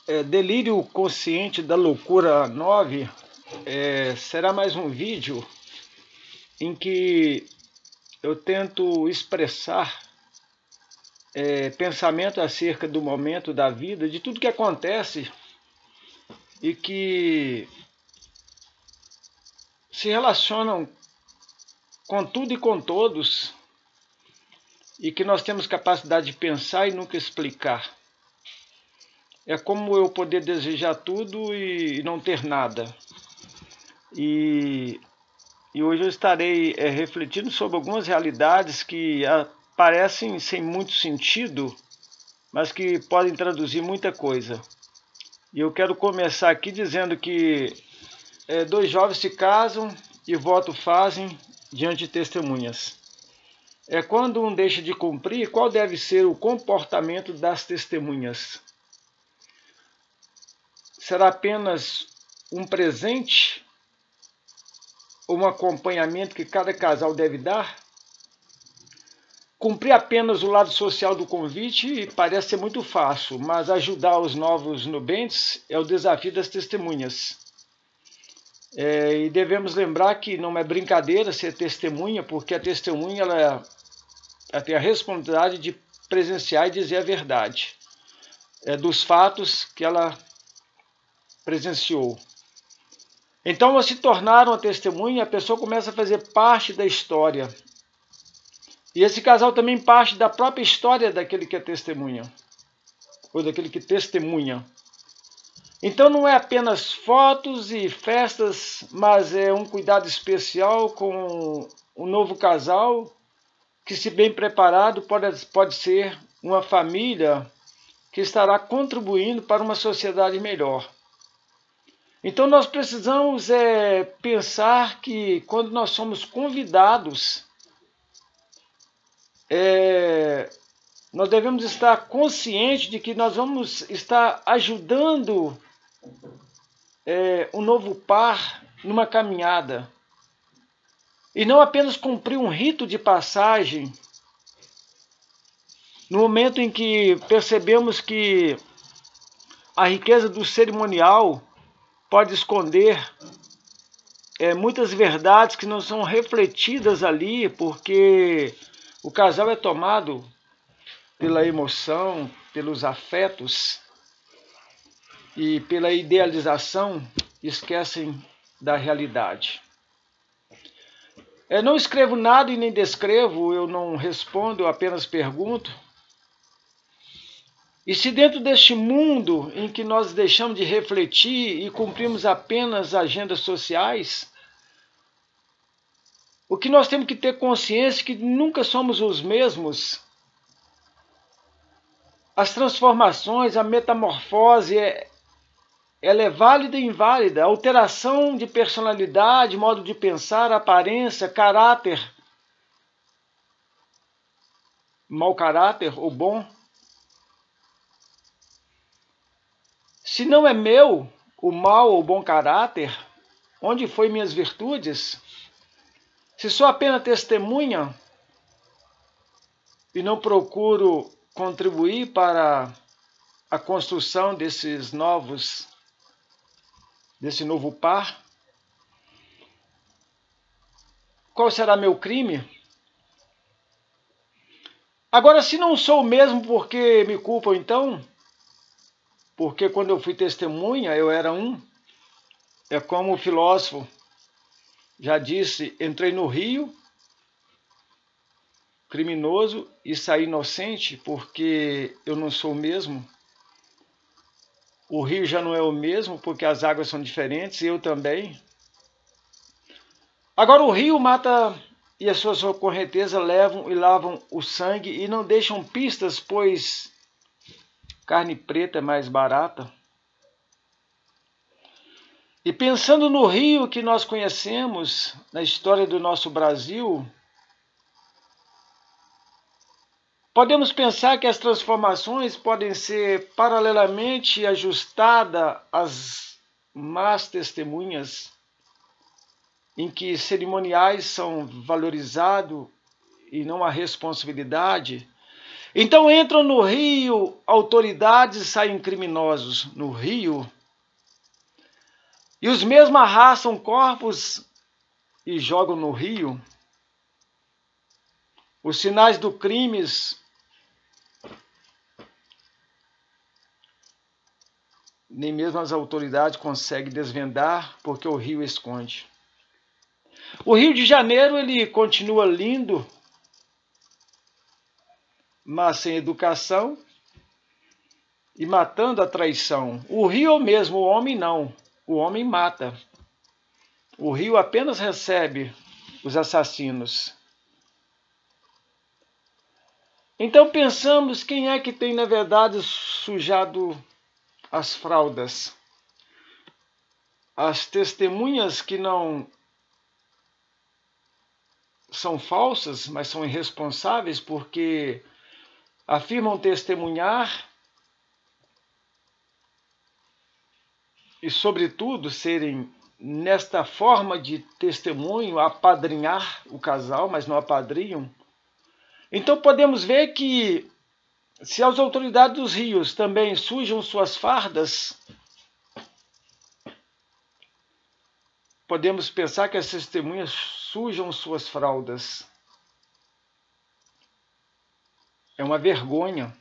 Delírio Consciente da Loucura 9 será mais um vídeo em que eu tento expressar pensamento acerca do momento da vida, de tudo que acontece e que se relacionam com tudo e com todos, e que nós temos capacidade de pensar e nunca explicar. É como eu poder desejar tudo e não ter nada. E hoje eu estarei refletindo sobre algumas realidades que parecem sem muito sentido, mas que podem traduzir muita coisa. E eu quero começar aqui dizendo que dois jovens se casam e voto fazem diante de testemunhas. Quando um deixa de cumprir, qual deve ser o comportamento das testemunhas? Será apenas um presente ou um acompanhamento que cada casal deve dar? Cumprir apenas o lado social do convite parece ser muito fácil, mas ajudar os novos nubentes é o desafio das testemunhas. E devemos lembrar que não é brincadeira ser testemunha, porque a testemunha ela tem a responsabilidade de presenciar e dizer a verdade dos fatos que ela presenciou. Então, ao se tornar uma testemunha, a pessoa começa a fazer parte da história. E esse casal também parte da própria história daquele que é testemunha, ou daquele que testemunha. Então não é apenas fotos e festas, mas é um cuidado especial com um novo casal, que, se bem preparado, pode ser uma família que estará contribuindo para uma sociedade melhor. Então nós precisamos pensar que quando nós somos convidados, nós devemos estar conscientes de que nós vamos estar ajudando um novo par numa caminhada. E não apenas cumprir um rito de passagem, no momento em que percebemos que a riqueza do cerimonial pode esconder muitas verdades que não são refletidas ali, porque o casal é tomado pela emoção, pelos afetos e pela idealização, esquecem da realidade. Não escrevo nada e nem descrevo, eu não respondo, eu apenas pergunto. E se dentro deste mundo em que nós deixamos de refletir e cumprimos apenas agendas sociais, o que nós temos que ter consciência é que nunca somos os mesmos. As transformações, a metamorfose, ela é válida e inválida. A alteração de personalidade, modo de pensar, aparência, caráter, mau caráter ou bom. Se não é meu o mau ou bom caráter, onde foi minhas virtudes? Se sou apenas testemunha e não procuro contribuir para a construção desse novo par, qual será meu crime? Agora, se não sou o mesmo, por que me culpam então? Porque quando eu fui testemunha, eu era um. É como o filósofo já disse, entrei no rio criminoso e saí inocente, porque eu não sou o mesmo. O rio já não é o mesmo, porque as águas são diferentes, e eu também. Agora o rio mata e as suas correntezas levam e lavam o sangue e não deixam pistas, pois carne preta é mais barata. E pensando no rio que nós conhecemos, na história do nosso Brasil, podemos pensar que as transformações podem ser paralelamente ajustadas às más testemunhas, em que cerimoniais são valorizados e não a responsabilidade. Então entram no rio autoridades e saem criminosos no rio, e os mesmos arrastam corpos e jogam no rio. Os sinais do crimes nem mesmo as autoridades conseguem desvendar, porque o rio esconde. O Rio de Janeiro, ele continua lindo, mas sem educação e matando a traição. O rio mesmo, o homem não. O homem mata. O rio apenas recebe os assassinos. Então pensamos, quem é que tem, na verdade, sujado as fraldas? As testemunhas que não são falsas, mas são irresponsáveis porque afirmam testemunhar e, sobretudo, serem, nesta forma de testemunho, apadrinhar o casal, mas não apadrinham. Então podemos ver que, se as autoridades dos rios também sujam suas fardas, podemos pensar que as testemunhas sujam suas fraldas. É uma vergonha.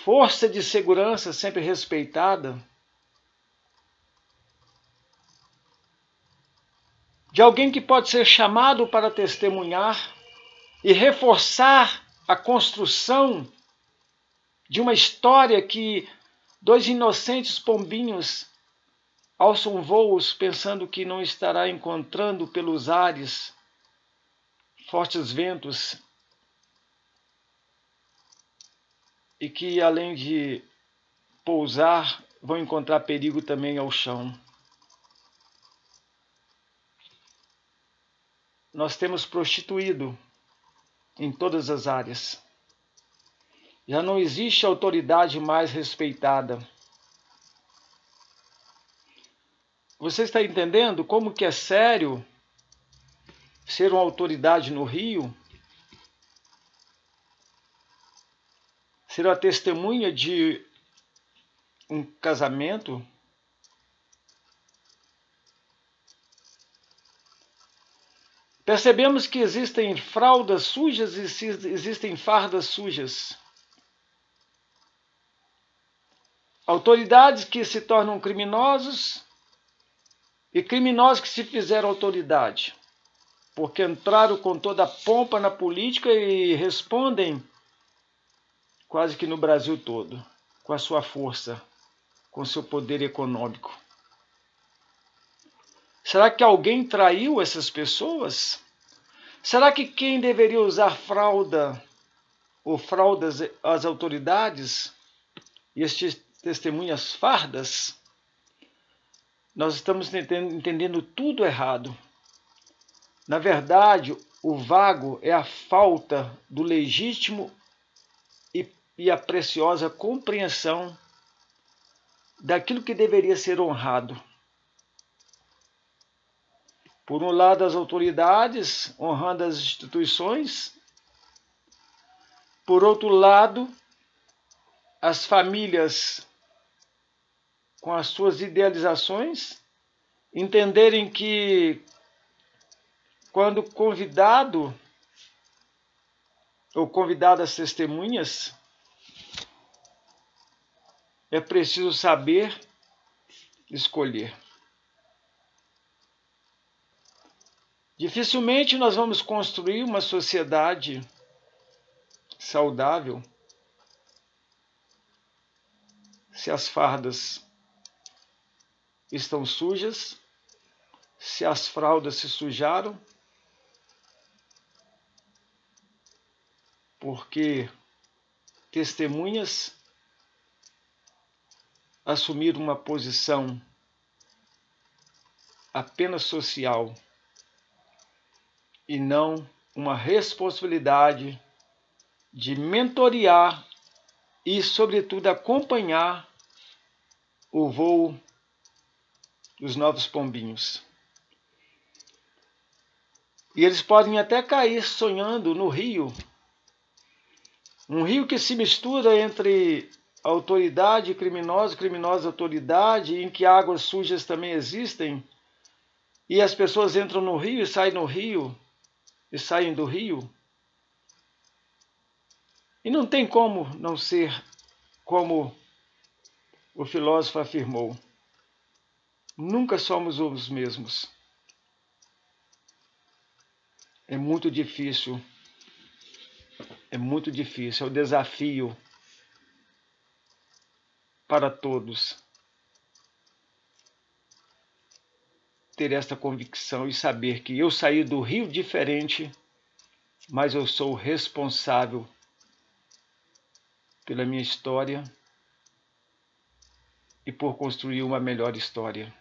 Força de segurança sempre respeitada, de alguém que pode ser chamado para testemunhar e reforçar a construção de uma história que dois inocentes pombinhos alçam voos pensando que não estará encontrando pelos ares fortes ventos e que, além de pousar, vão encontrar perigo também ao chão. Nós temos prostituído em todas as áreas. Já não existe autoridade mais respeitada. Você está entendendo como que é sério ser uma autoridade no Rio? Ser a testemunha de um casamento? Percebemos que existem fraldas sujas e existem fardas sujas. Autoridades que se tornam criminosos e criminosos que se fizeram autoridade, porque entraram com toda a pompa na política e respondem quase que no Brasil todo, com a sua força, com seu poder econômico. Será que alguém traiu essas pessoas? Será que quem deveria usar fralda ou fraldas as autoridades e estes testemunhas fardas? Nós estamos entendendo tudo errado. Na verdade, o vago é a falta do legítimo e a preciosa compreensão daquilo que deveria ser honrado. Por um lado, as autoridades honrando as instituições. Por outro lado, as famílias com as suas idealizações, entenderem que quando convidado ou convidadas testemunhas, é preciso saber escolher. Dificilmente nós vamos construir uma sociedade saudável se as fardas estão sujas, se as fraldas se sujaram, porque testemunhas assumiram uma posição apenas social e não uma responsabilidade de mentorear e, sobretudo, acompanhar o voo dos novos pombinhos. E eles podem até cair sonhando no rio. Um rio que se mistura entre autoridade criminosa, criminosa autoridade, em que águas sujas também existem. E as pessoas entram no rio e saem no rio, e saem do rio. E não tem como não ser como o filósofo afirmou. Nunca somos os mesmos. É muito difícil. É muito difícil. É o desafio para todos ter esta convicção e saber que eu saí do rio diferente, mas eu sou responsável pela minha história e por construir uma melhor história.